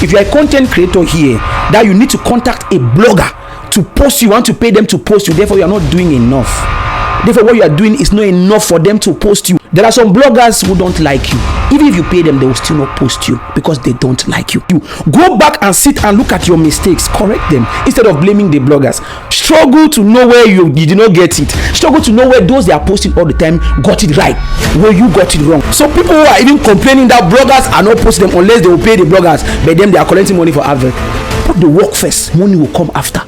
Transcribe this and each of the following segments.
If you're a content creator here, that you need to contact a blogger to post you, want to pay them to post you, therefore you are not doing enough. Therefore what you are doing is not enough for them to post you. There are some bloggers who don't like you. Even if you pay them, they will still not post you because they don't like you. You go back and sit and look at your mistakes, correct them instead of blaming the bloggers. Struggle to know where you did not get it. Struggle to know where those they are posting all the time got it right, where you got it wrong. So people who are even complaining that bloggers are not posting them unless they will pay the bloggers, but then they are collecting money for advert. Put the work first, money will come after.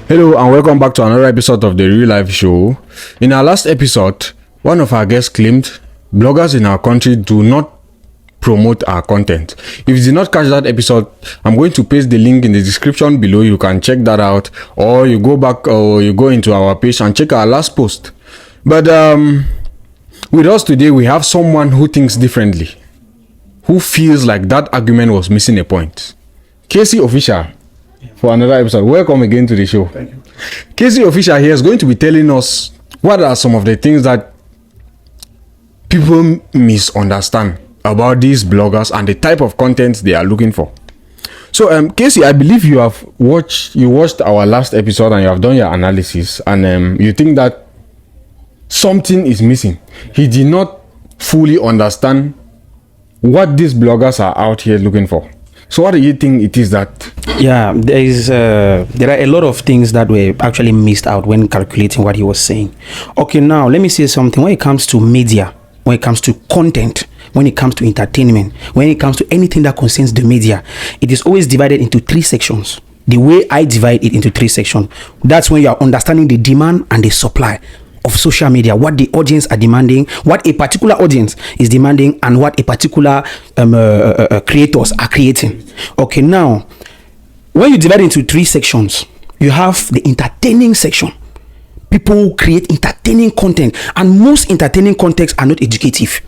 Hello and welcome back to another episode of the Real Life Show. In our last episode, one of our guests claimed bloggers in our country do not promote our content. If you did not catch that episode, I'm going to paste the link in the description below. You can check that out, or you go back or you go into our page and check our last post. But with us today, we have someone who thinks differently, who feels like that argument was missing a point. Casey Official, for another episode. Welcome again to the show. Thank you. Casey Official here is going to be telling us what are some of the things that people misunderstand about these bloggers and the type of content they are looking for. So Casey, I believe you watched our last episode and you have done your analysis, and you think that something is missing. He did not fully understand what these bloggers are out here looking for. So what do you think it is that? Yeah, there are a lot of things that were actually missed out when calculating what he was saying. Okay, now let me say something. When it comes to media, when it comes to content, when it comes to entertainment, when it comes to anything that concerns the media, it is always divided into three sections. The way I divide it into three sections, that's when you are understanding the demand and the supply of social media, what the audience are demanding, what a particular audience is demanding, and what a particular creators are creating. Okay, now when you divide into three sections, you have the entertaining section. People who create entertaining content, and most entertaining contents are not educative.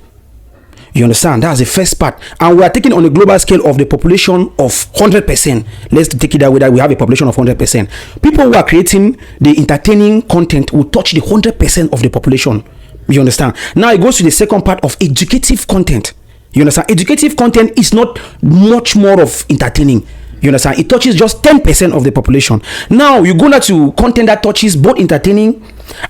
You understand? That's the first part. And we are taking on a global scale of the population of 100%. Let's take it that way, that we have a population of 100%. People who are creating the entertaining content will touch the 100% of the population. You understand? Now it goes to the second part of educative content. You understand? Educative content is not much more of entertaining. You understand? It touches just 10% of the population. Now you go now to content that touches both entertaining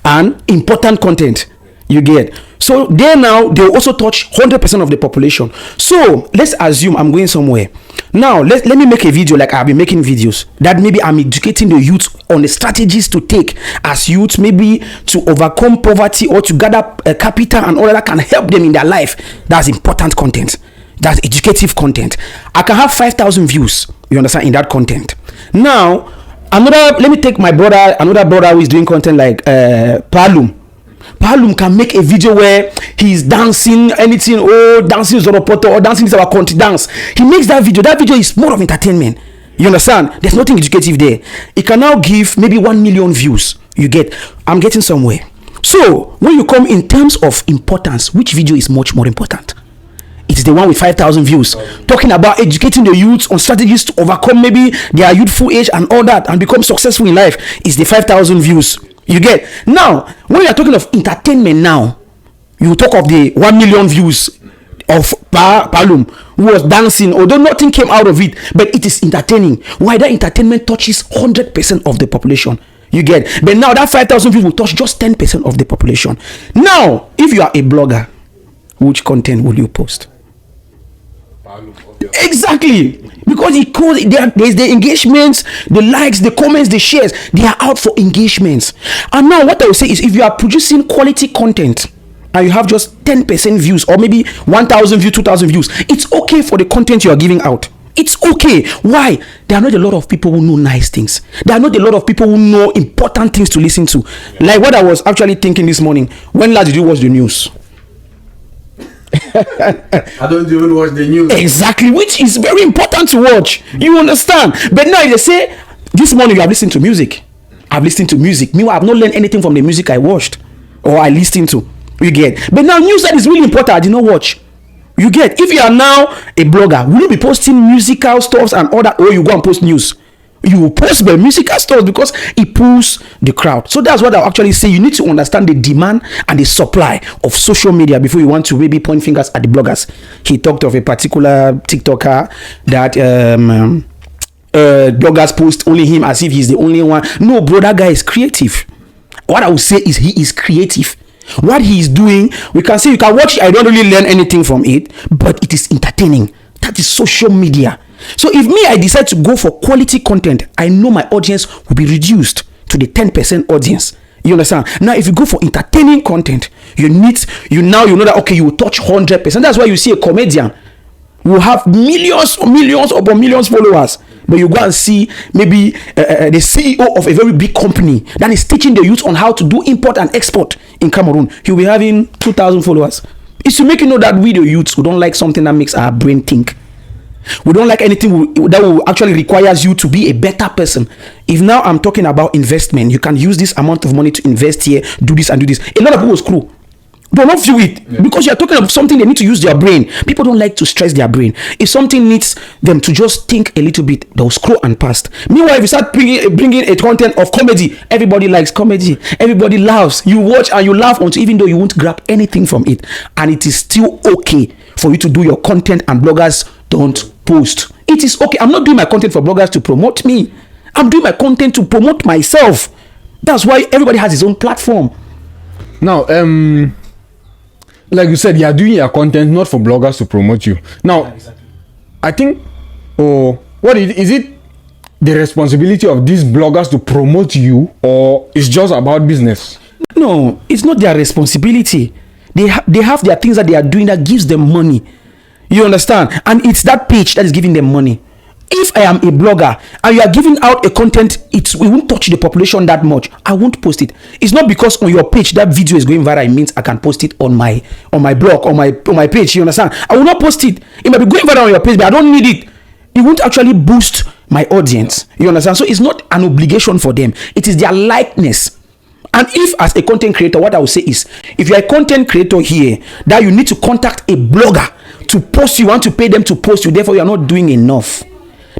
and important content. You get? So they will also touch 100% of the population. So let's assume I'm going somewhere. Now let me make a video like I've been making videos, that maybe I'm educating the youth on the strategies to take as youth, maybe to overcome poverty or to gather capital and all that can help them in their life. That's important content. That's educative content. I can have 5,000 views, you understand, in that content. Now let me take another brother who is doing content like Palum. Palum can make a video where he's dancing anything, dancing Zoropoto or dancing this our country dance. He makes that video. That video is more of entertainment. You understand? There's nothing educative there. It can now give maybe 1 million views. You get? I'm getting somewhere. So when you come in terms of importance, which video is much more important? It is the one with 5,000 views, talking about educating the youth on strategies to overcome maybe their youthful age and all that and become successful in life. Is the 5,000 views. You get? Now when you are talking of entertainment, now you talk of the 1 million views of Palum who was dancing, although nothing came out of it, but it is entertaining. Why? That entertainment touches 100% of the population. You get? But now that 5,000 views will touch just 10% of the population. Now if you are a blogger, which content will you post? Exactly, because there's the engagements, the likes, the comments, the shares. They are out for engagements. And now what I will say is, if you are producing quality content and you have just 10% views or maybe 1,000 views, 2,000 views, it's okay for the content you are giving out. It's okay. Why? There are not a lot of people who know nice things. There are not a lot of people who know important things to listen to. Like what I was actually thinking this morning. When last did you watch the news? I don't even watch the news. Exactly, which is very important to watch. You understand? But now they say this morning you have listened to music. I've listened to music. Meanwhile, I've not learned anything from the music I watched or I listened to. You get? But now news that is really important, I did not watch. You get? If you are now a blogger, will you be posting musical stuffs and all that, or you go and post news? You will post the musical stuff because it pulls the crowd. So that's what I actually say. You need to understand the demand and the supply of social media before you want to maybe point fingers at the bloggers. He talked of a particular TikToker that bloggers post only him as if he's the only one. No, bro, that guy is creative. What I would say is he is creative. What he is doing, we can see, you can watch it. I don't really learn anything from it, but it is entertaining. That is social media. So if me, I decide to go for quality content, I know my audience will be reduced to the 10% audience. You understand? Now, if you go for entertaining content, you know that, okay, you will touch 100%. That's why you see a comedian will have millions upon millions followers, but you go and see maybe the CEO of a very big company that is teaching the youth on how to do import and export in Cameroon. He'll be having 2,000 followers. It's to make you know that we, the youths, who don't like something that makes our brain think. We don't like anything that will actually requires you to be a better person. If now I'm talking about investment, you can use this amount of money to invest here, do this and do this. A lot of people screw. Do not view it because you're talking about something they need to use their brain. People don't like to stress their brain. If something needs them to just think a little bit, they'll scroll and pass. Meanwhile, if you start bringing a content of comedy, everybody likes comedy. Everybody laughs. You watch and you laugh until even though you won't grab anything from it. And it is still okay for you to do your content and bloggers don't post. It is okay. I'm not doing my content for bloggers to promote me. I'm doing my content to promote myself. That's why everybody has his own platform. Now, like you said, you are doing your content not for bloggers to promote you. Now, exactly. I think, what is it the responsibility of these bloggers to promote you, or it's just about business? No, it's not their responsibility. They have their things that they are doing that gives them money. You understand? And it's that page that is giving them money. If I am a blogger and you are giving out a content, it won't touch the population that much, I won't post it. It's not because on your page that video is going viral, it means I can post it on my blog, on my page. You understand? I will not post it. It might be going viral on your page, but I don't need it. It won't actually boost my audience. You understand? So it's not an obligation for them. It is their likeness. And if as a content creator, what I will say is, if you're a content creator here, that you need to contact a blogger to post you, want to pay them to post you, therefore you are not doing enough.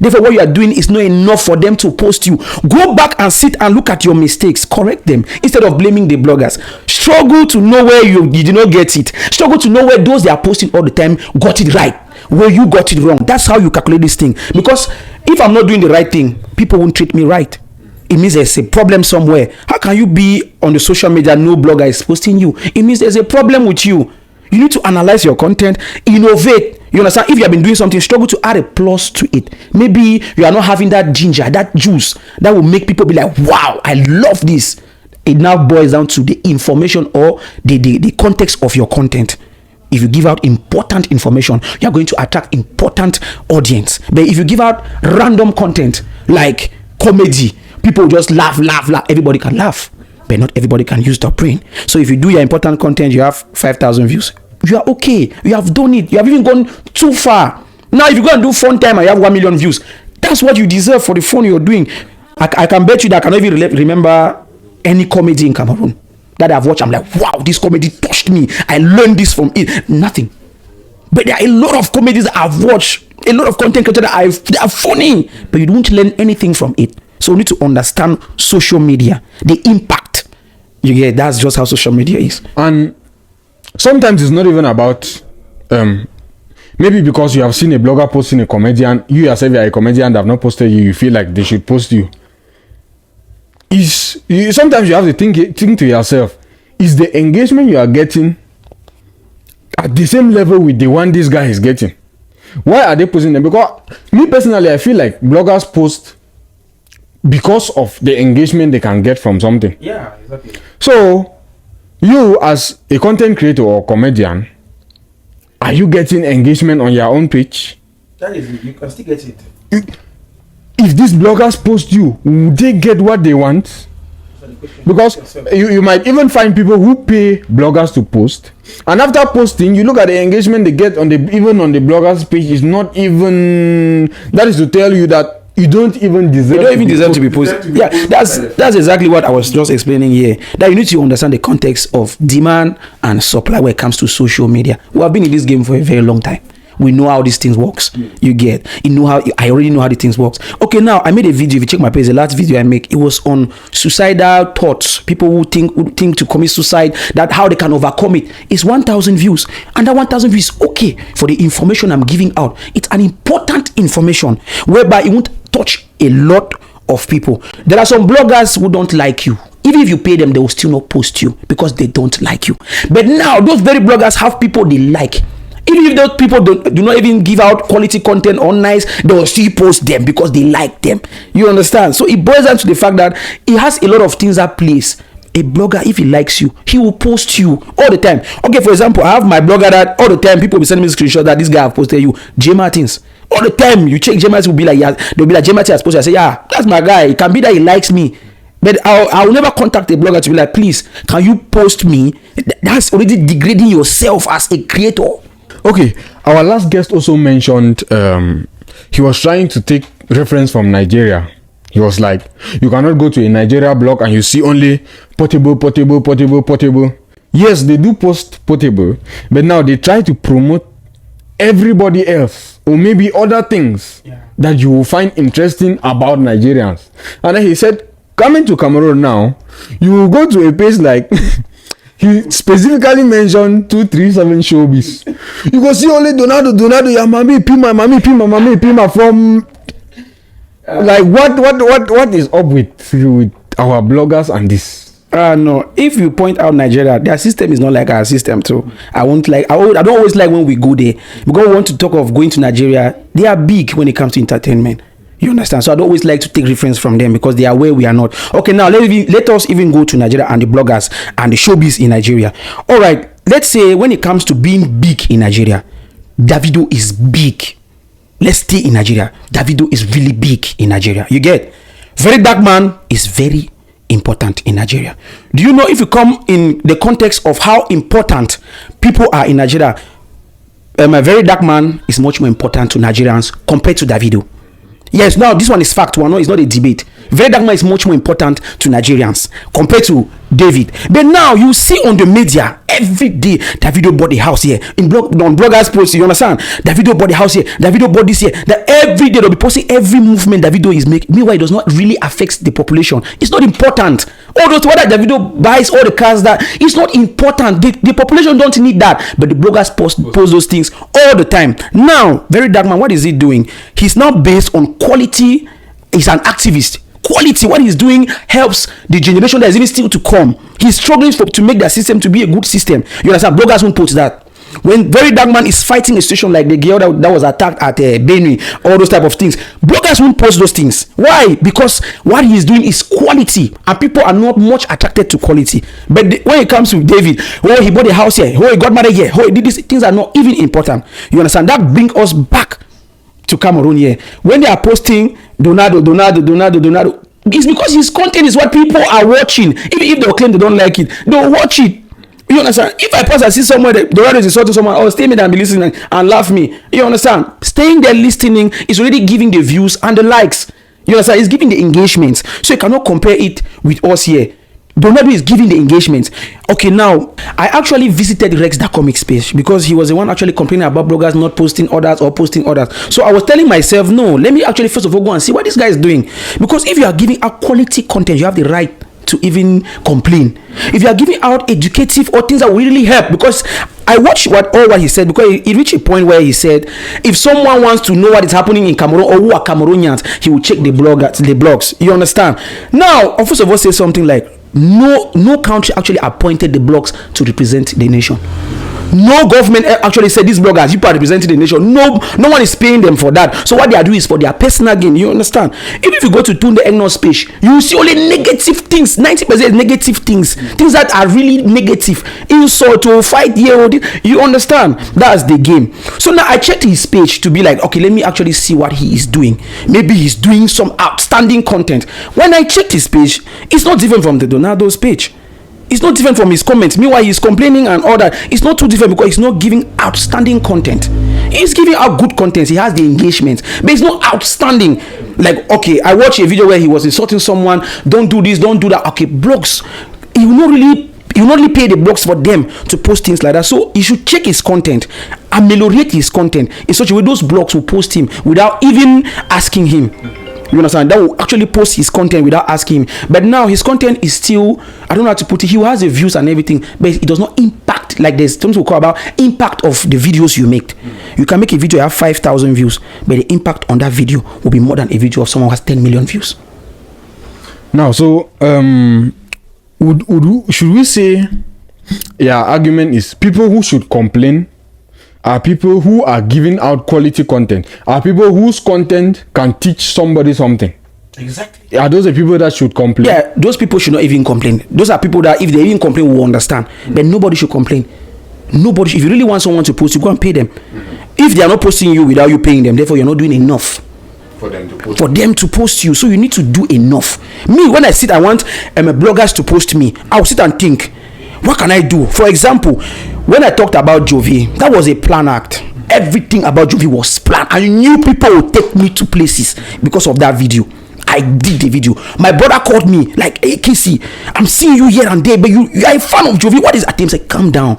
Therefore, what you are doing is not enough for them to post you. Go back and sit and look at your mistakes. Correct them instead of blaming the bloggers. Struggle to know where you did not get it. Struggle to know where those they are posting all the time got it right, where you got it wrong. That's how you calculate this thing. Because if I'm not doing the right thing, people won't treat me right. It means there's a problem somewhere. How can you be on the social media, no blogger is posting you? It means there's a problem with you. You need to analyze your content, innovate. You understand? If you have been doing something, struggle to add a plus to it. Maybe you are not having that ginger, that juice that will make people be like, wow, I love this. It now boils down to the information or the context of your content. If you give out important information, you are going to attract important audience. But if you give out random content like comedy, people just laugh. Everybody can laugh, but not everybody can use their brain. So if you do your important content, you have 5,000 views. You are okay. You have done it. You have even gone too far. Now, if you go and do fun time and you have 1 million views, that's what you deserve for the fun you're doing. I can bet you that I cannot even remember any comedy in Cameroon that I've watched. I'm like, wow, this comedy touched me. I learned this from it. Nothing. But there are a lot of comedies that I've watched, a lot of content creators that are funny, but you don't learn anything from it. So you need to understand social media, the impact. You get, that's just how social media is. And sometimes it's not even about maybe because you have seen a blogger posting a comedian, you yourself are a comedian that have not posted you feel like they should post you. Sometimes you have to think to yourself, is the engagement you are getting at the same level with the one this guy is getting? Why are they posting them? Because me personally, I feel like bloggers post because of the engagement they can get from something. Yeah, exactly. So you as a content creator or comedian, are you getting engagement on your own page? That is, you can still get it. If these bloggers post you, will they get what they want? Because you might even find people who pay bloggers to post, and after posting, you look at the engagement they get on the bloggers page is not even. That is to tell you that you don't even deserve. You don't even deserve to be posted. Yeah, that's exactly what I was just explaining here. That you need to understand the context of demand and supply when it comes to social media. We have been in this game for a very long time. we know how these things works. You get, I already know how the things works. Okay, now I made a video. If you check my page, the last video I make, it was on suicidal thoughts. People who think to commit suicide, that how they can overcome it. It's 1,000 views, and that 1,000 views is okay for the information I'm giving out. It's an important information whereby it won't touch a lot of people. There are some bloggers who don't like you. Even if you pay them, they will still not post you because they don't like you. But now those very bloggers have people they like. Even if those people do not even give out quality content or nice, they will still post them because they like them. You understand? So it boils down to the fact that it has a lot of things at place. A blogger, if he likes you, he will post you all the time. Okay, for example, I have my blogger that all the time people will be sending me screenshots that this guy have posted you, J Martins. All the time you check J Martins will be like, yeah, they'll be like, J Martins has posted. I say, yeah, that's my guy. It can be that he likes me. But I'll never contact a blogger to be like, please, can you post me? That's already degrading yourself as a creator. Okay, our last guest also mentioned he was trying to take reference from Nigeria. He was like, you cannot go to a Nigeria blog and you see only Portable. Yes, they do post Portable, but now they try to promote everybody else or maybe other things that you will find interesting about Nigerians. And then he said, coming to Cameroon now, you will go to a place like he specifically mentioned 237 Showbiz. You go see only Donado, your mommy, Pima from like what is up with our bloggers and this? No, if you point out Nigeria, their system is not like our system too. I don't always like when we go there because we want to talk of going to Nigeria. They are big when it comes to entertainment. You understand? So I don't always like to take reference from them because they are where we are not. Okay, now let us even go to Nigeria and the bloggers and the showbiz in Nigeria. All right, let's say when it comes to being big in Nigeria, Davido is big. Let's stay in Nigeria. Davido is really big in Nigeria. You get? Very Dark Man is very important in Nigeria. Do you know, if you come in the context of how important people are in Nigeria, a Very Dark Man is much more important to Nigerians compared to Davido. Yes, now this one is fact. It's not a debate. Very Dark Man is much more important to Nigerians compared to David. But now you see on the media every day, Davido bought the house here. On bloggers posts, you understand? Davido bought the house here. Davido bought this here. That every day they'll be posting every movement Davido is making. Meanwhile, it does not really affect the population. It's not important. All those whether Davido buys all the cars, that it's not important. The population don't need that. But the bloggers post those things all the time. Now, Very Dark Man, what is he doing? He's now based on quality. He's an activist. Quality, what he's doing helps the generation that is even still to come. He's struggling to make that system to be a good system. You understand? Bloggers won't post that. When Very Dark Man is fighting a situation like the girl that was attacked at Benue, all those type of things, bloggers won't post those things. Why? Because what he's doing is quality, and people are not much attracted to quality. But when it comes to David, he bought a house here, he got married here, he did this, things are not even important. You understand? That brings us back to Cameroon here. When they are posting Donado, it's because his content is what people are watching. Even if they'll claim they don't like it, they'll watch it. You understand? If I pass and see somewhere that Donado is insulting someone, I'll stay there and be listening and laugh me. You understand? Staying there listening is already giving the views and the likes. You understand? It's giving the engagements. So you cannot compare it with us here. Donado is giving the engagement. Okay, now I actually visited Rex the comics page because he was the one actually complaining about bloggers not posting others or posting others. So I was telling myself, no, let me actually first of all go and see what this guy is doing. Because if you are giving out quality content, you have the right to even complain. If you are giving out educative or things that will really help, because I watched what he said, because he reached a point where he said if someone wants to know what is happening in Cameroon or who are Cameroonians, he will check the blogs. You understand? Now, first of all, say something like no country actually appointed the blogs to represent the nation. No government actually said these bloggers, you are representing the nation. No one is paying them for that. So what they are doing is for their personal gain. You understand? Even if you go to Tunde Egnor's page, you will see only negative things. 90% negative things. Things that are really negative. Insult to fight here. You understand? That's the game. So now I checked his page to be like, okay, let me actually see what he is doing. Maybe he's doing some outstanding content. When I checked his page, it's not different from the Donado's page. It's not different from his comments. Meanwhile, he's complaining and all that. It's not too different because he's not giving outstanding content. He's giving out good content. He has the engagement, but it's not outstanding. Like, okay, I watched a video where he was insulting someone. Don't do this, don't do that. Okay, blogs, he will not really You will only pay the blogs for them to post things like that. So you should check his content, ameliorate his content in such a way those blogs will post him without even asking him. You understand? That will actually post his content without asking him. But now his content is still, I don't know how to put it, he has the views and everything, but it does not impact, like there's something we call about impact of the videos you make. You can make a video have 5,000 views, but the impact on that video will be more than a video of someone who has 10 million views. Now, so should we say your argument is people who should complain are people who are giving out quality content, are people whose content can teach somebody something? Exactly. Are those the people that should complain? Yeah, those people should not even complain. Those are people that if they even complain, will understand. But nobody should complain. Nobody. If you really want someone to post, you go and pay them. If they are not posting you without you paying them, therefore you're not doing enough for them to post you. So you need to do enough. Me, when I sit, I want bloggers to post me. I'll sit and think, what can I do? For example, when I talked about Jovi, that was a plan act. Everything about Jovi was planned. I knew people would take me to places because of that video. I did the video. My brother called me like, hey Casey, I'm seeing you here and there, but you are a fan of Jovi. What is that? He's like, calm down.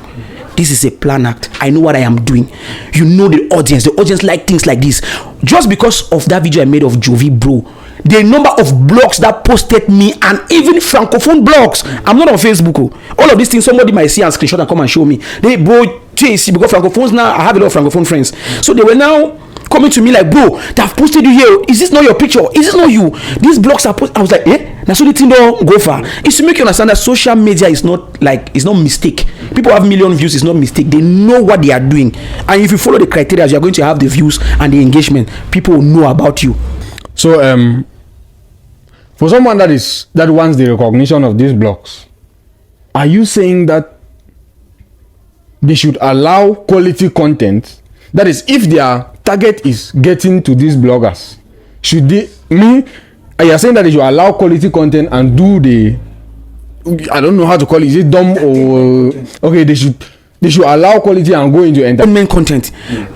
This is a plan act. I know what I am doing. You know the audience like things like this. Just because of that video I made of Jovi, bro, the number of blogs that posted me, and even francophone blogs. I'm not on Facebook. All of these things somebody might see and screenshot and come and show me. They, bro, see, because francophones now, I have a lot of francophone friends. So they were now coming to me like, bro, they've posted you here. Is this not your picture? Is this not you? These blogs are posted. I was like, now so the thing don't go far. It's to make you understand that social media is not like, it's not mistake. People have million views, it's not mistake. They know what they are doing. And if you follow the criteria, you are going to have the views and the engagement. People will know about you. So for someone that wants the recognition of these blogs, are you saying that they should allow quality content? That is, if their target is getting to these bloggers, should they are you saying that they should allow quality content and do the, I don't know how to call it, is it dumb or okay, they should allow quality and go into entertainment content.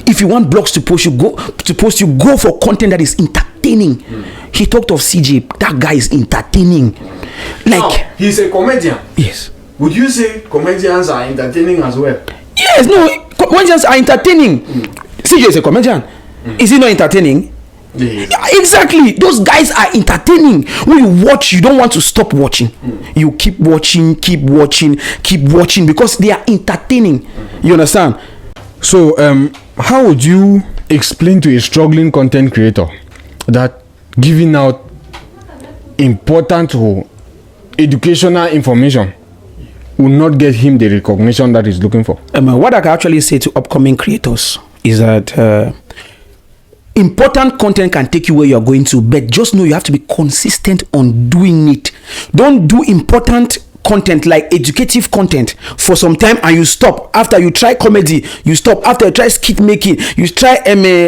If you want blogs to post you, go for content that is entertaining. He talked of CJ. That guy is entertaining. Like, now, he's a comedian. Yes. Would you say comedians are entertaining as well? Yes, no, comedians are entertaining. CJ is a comedian. Is he not entertaining? Yeah, exactly. Those guys are entertaining. When you watch, you don't want to stop watching. You keep watching because they are entertaining. You understand? So how would you explain to a struggling content creator that giving out important or educational information will not get him the recognition that he's looking for? What I can actually say to upcoming creators is that important content can take you where you're going to, but just know you have to be consistent on doing it. Don't do important content like educative content for some time and you stop. After you try comedy, you stop. After you try skit making, you try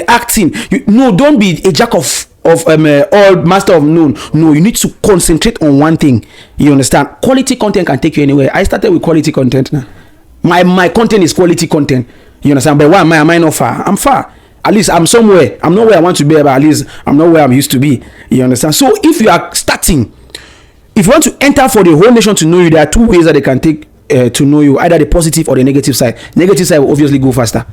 acting. Don't be a jack of all, master of none. No, you need to concentrate on one thing. You understand? Quality content can take you anywhere. I started with quality content now. My content is quality content. You understand? But why am I not far? I'm far. At least I'm somewhere. I'm not where I want to be, but at least I'm not where I'm used to be. You understand? So if you are starting, if you want to enter for the whole nation to know you, there are two ways that they can take to know you, either the positive or the negative side. Negative side will obviously go faster.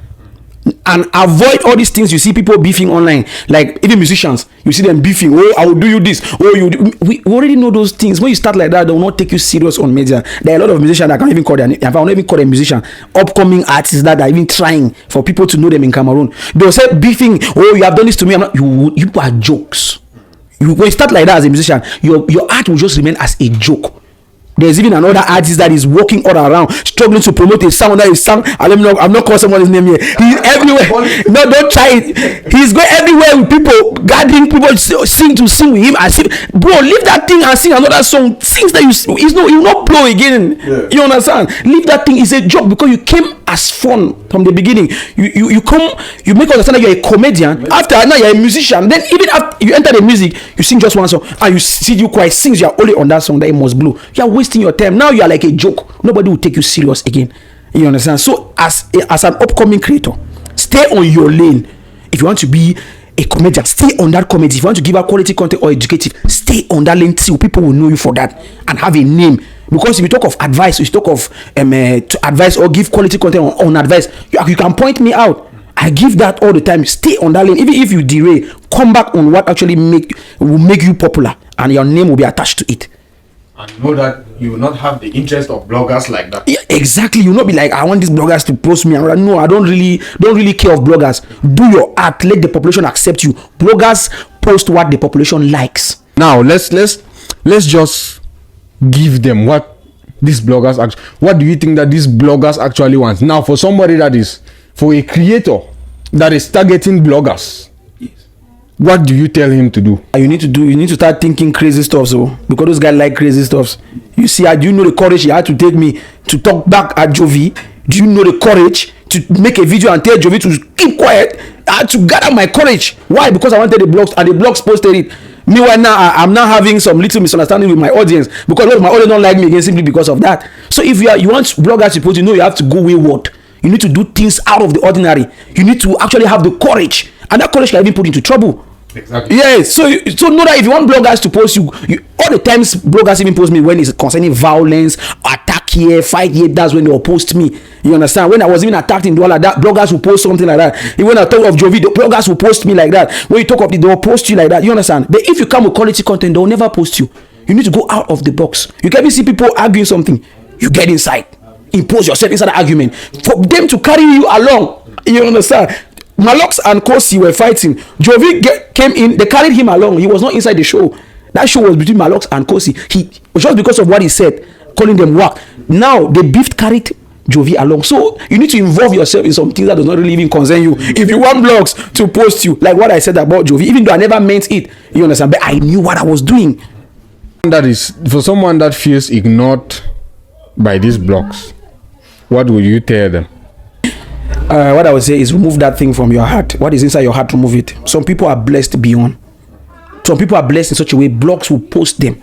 And avoid all these things you see people beefing online, like even musicians, you see them beefing. Oh, I will do you this. Oh, we already know those things. When you start like that, they will not take you serious on media. There are a lot of musicians that I can't even call them. I will not even call them musician. Upcoming artists that are even trying for people to know them in Cameroon. They will say beefing. Oh, you have done this to me. You are jokes. When you start like that as a musician, your art will just remain as a joke. There's even another artist that is walking all around struggling to promote a sound that is sung. I'm not calling someone's name here. He's everywhere. No, don't try it. He's going everywhere with people, gathering people to sing with him. I see, bro, leave that thing and sing another song. Things that you will not blow again. Yeah. You understand? Leave that thing. It's a joke because you came as fun from the beginning. You come, you make understand that you're a comedian. After now you're a musician. Then even after you enter the music, you sing just one song and you see you quite sings. You're only on that song that it must blow. You're wasting your time. Now you are like a joke. Nobody will take you serious again. You understand? So as an upcoming creator, stay on your lane. If you want to be a comedian, stay on that comedy. If you want to give out quality content or educative, stay on that lane till people will know you for that and have a name. Because if you talk of advice, you talk of to advise or give quality content on advice, you can point me out. I give that all the time. Stay on that lane. Even if you derail, come back on what actually will make you popular, and your name will be attached to it. And know that you will not have the interest of bloggers like that. Yeah, exactly. You will not be like, I want these bloggers to post me. No, I don't really care of bloggers. Do your art. Let the population accept you. Bloggers post what the population likes. Now let's just give them what these bloggers what do you think that these bloggers actually want? Now, for somebody that is, for a creator that is targeting bloggers, what do you tell him to do? You need to start thinking crazy stuff. So because those guys like crazy stuff. You see, do you know the courage he had to take me to talk back at Jovi? Do you know the courage to make a video and tell Jovi to keep quiet? I had to gather my courage. Why? Because I wanted the blogs, and the blogs posted it. Meanwhile, now I'm now having some little misunderstanding with my audience, because a lot of my audience don't like me again simply because of that. So if you want bloggers to post, you have to go wayward. You need to do things out of the ordinary. You need to actually have the courage, and that courage can even put you into trouble. Exactly. Yes. So know that if you want bloggers to post you all the times bloggers even post me when it's concerning violence, attack here, fight here, that's when they'll post me. You understand? When I was even attacked in Douala, that bloggers will post something like that. Even when I talk of Jovi, the bloggers will post me like that. When you talk of they'll post you like that. You understand? But if you come with quality content, they'll never post you. You need to go out of the box. You can even see people arguing something. You get inside. Impose yourself inside the argument. For them to carry you along. You understand? Malox and Kosi were fighting. Jovi came in. They carried him along. He was not inside the show. That show was between Malox and Kosi. He just because of what he said, calling them whack. Now the beef carried Jovi along. So you need to involve yourself in some things that does not really even concern you. If you want blogs to post you, like what I said about Jovi, even though I never meant it, you understand, but I knew what I was doing. That is, for someone that feels ignored by these blogs, what would you tell them? What I would say is remove that thing from your heart. What is inside your heart, remove it. Some people are blessed beyond. Some people are blessed in such a way, blogs will post them.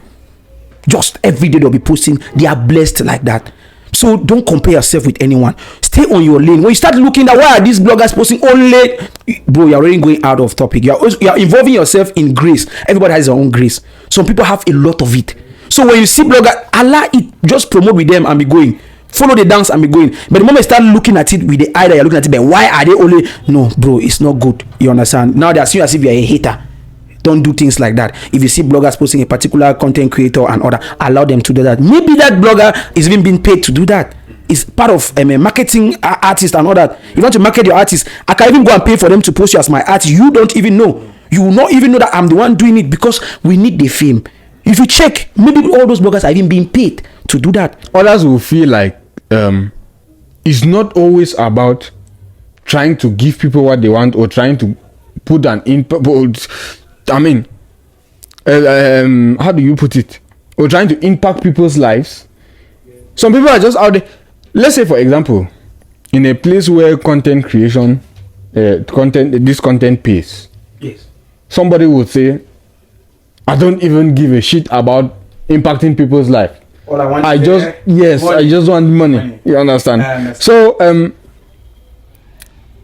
Just every day they'll be posting. They are blessed like that. So don't compare yourself with anyone. Stay on your lane. When you start looking at why are these bloggers posting only, bro, you're already going out of topic. You're involving yourself in grace. Everybody has their own grace. Some people have a lot of it. So when you see blogger, allow it, just promote with them and be going. Follow the dance and be going. But the moment you start looking at it with the eye that you're looking at it, but why are they only, no, bro, it's not good. You understand? Now they are seeing as if you're a hater. Don't do things like that. If you see bloggers posting a particular content creator and other, allow them to do that. Maybe that blogger is even being paid to do that. It's part of marketing artist and all that. You want to market your artist, I can even go and pay for them to post you as my artist. You don't even know. You will not even know that I'm the one doing it, because we need the fame. If you check, maybe all those bloggers are even being paid to do that. Others will feel like it's not always about trying to give people what they want or trying to put an input. I mean, how do you put it? Or trying to impact people's lives. Some people are just out there. Let's say, for example, in a place where content creation, this content pays. Yes. Somebody would say, I don't even give a shit about impacting people's life. All I want I just want money. You understand? So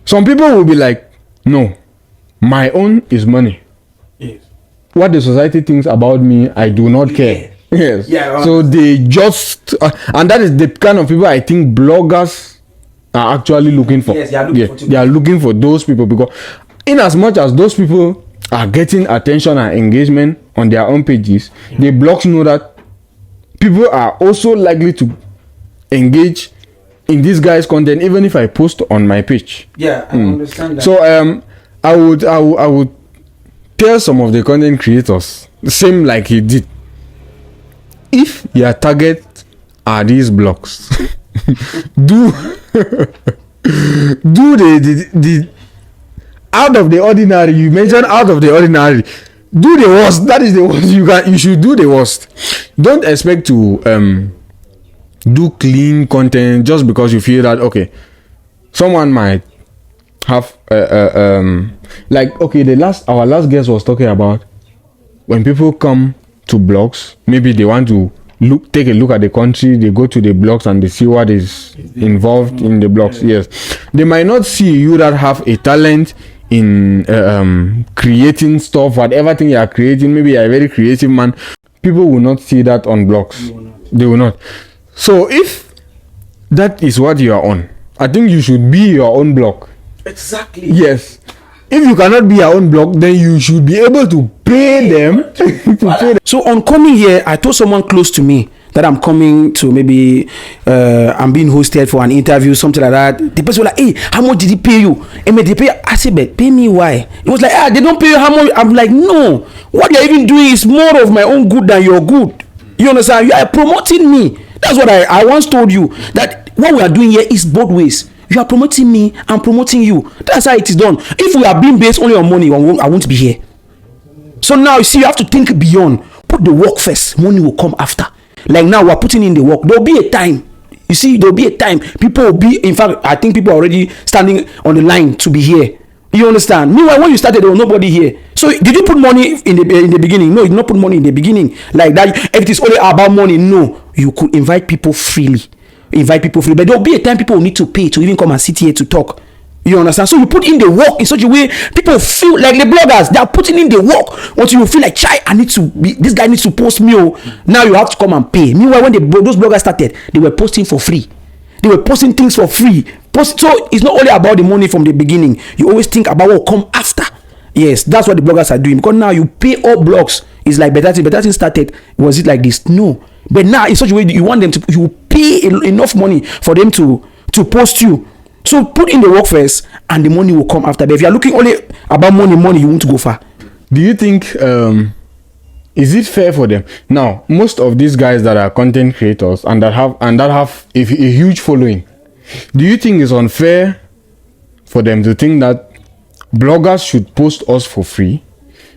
some people will be like, no, my own is money. Yes. What the society thinks about me, I do not care. Yes. Yeah, so they just and that is the kind of people I think bloggers are actually looking for. Yes, they are looking for. They are looking for those people, because in as much as those people are getting attention and engagement on their own pages, the blogs know that people are also likely to engage in this guy's content, even if I post on my page. Yeah, I understand that. So I would tell some of the content creators, same like he did. If your target are these blogs, do the out of the ordinary. You mentioned out of the ordinary. Do the worst. That is the worst you should do. The worst. Don't expect to do clean content just because you feel that okay, someone might have like okay, our last guest was talking about when people come to blogs, maybe they want to take a look at the country, they go to the blogs and they see what is involved in the blogs. Yes, they might not see you that have a talent in creating stuff, whatever thing you are creating. Maybe you are a very creative man. People will not see that on blogs. They will not. So if that is what you are on, I think you should be your own blog. Exactly. Yes. If you cannot be your own blog, then you should be able to pay them. So on coming here, I told someone close to me that I'm coming to maybe I'm being hosted for an interview, something like that. The person was like, hey, how much did he pay you? And they pay. I said, but pay me why? It was like, they don't pay you how much. I'm like, no. What they're even doing is more of my own good than your good. You understand? You are promoting me. That's what I once told you, that what we are doing here is both ways. You are promoting me, I'm promoting you. That's how it is done. If we are being based only on money, I won't be here. So now you see, you have to think beyond. Put the work first, money will come after. Like now we're putting in the work. There'll be a time. You see, there'll be a time. People will be, in fact, I think people are already standing on the line to be here. You understand? Meanwhile, when you started, there was nobody here. So did you put money in the beginning? No, you did not put money in the beginning. Like that, if it is only about money, no. You could invite people freely. But there'll be a time people will need to pay to even come and sit here to talk. You understand? So you put in the work in such a way people feel like the bloggers, they are putting in the work until you feel like, this guy needs to post me. Now you have to come and pay. Meanwhile, when those bloggers started, they were posting for free. They were posting things for free. So it's not only about the money from the beginning. You always think about what will come after. Yes, that's what the bloggers are doing. Because now you pay all blogs. It's like Better Thing started. Was it like this? No. But now in such a way you want them to, you pay enough money for them to post you. So put in the work first and the money will come after. But if you are looking only about money, you won't go far. Do you think is it fair for them? Now, most of these guys that are content creators and that have a huge following, do you think it's unfair for them to think that bloggers should post us for free,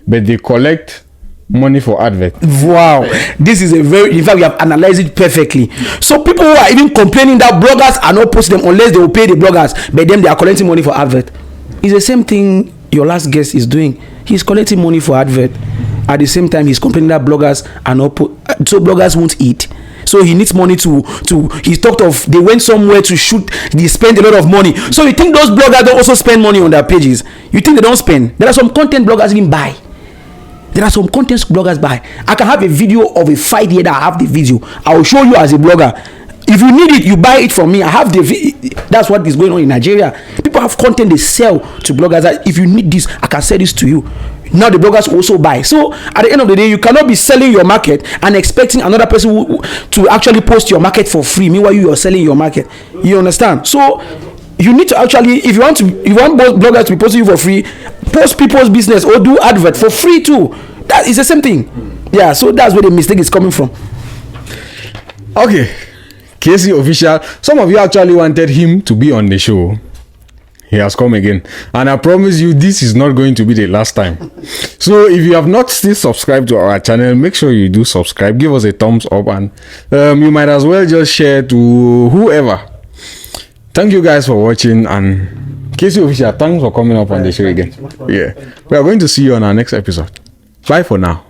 but they collect money for advert? Wow, this is in fact we have analyzed it perfectly. So people who are even complaining that bloggers are not posting them unless they will pay the bloggers, but then they are collecting money for advert. It's the same thing your last guest is doing. He's collecting money for advert. At the same time, he's complaining that bloggers are not so bloggers won't eat. So he needs money to he's talked of, they went somewhere to shoot, they spend a lot of money. So you think those bloggers don't also spend money on their pages? You think they don't spend? There are some content bloggers even buy. There are some content bloggers buy. I can have a video of a fight here that I have the video. I will show you as a blogger. If you need it, you buy it from me. I have that's what is going on in Nigeria. People have content they sell to bloggers. That if you need this, I can sell this to you. Now the bloggers also buy. So at the end of the day, you cannot be selling your market and expecting another person to actually post your market for free. Meanwhile, you are selling your market. You understand? So you need to actually, if you want bloggers to be posting you for free, post people's business or do advert for free too. That is the same thing. Yeah, so that's where the mistake is coming from. Okay, KC Official. Some of you actually wanted him to be on the show. He has come again, and I promise you this is not going to be the last time. So if you have not still subscribed to our channel, make sure you do subscribe, give us a thumbs up, and you might as well just share to whoever. Thank you guys for watching, and KC Official, thanks for coming up on the show again. Yeah, we are going to see you on our next episode. Bye for now.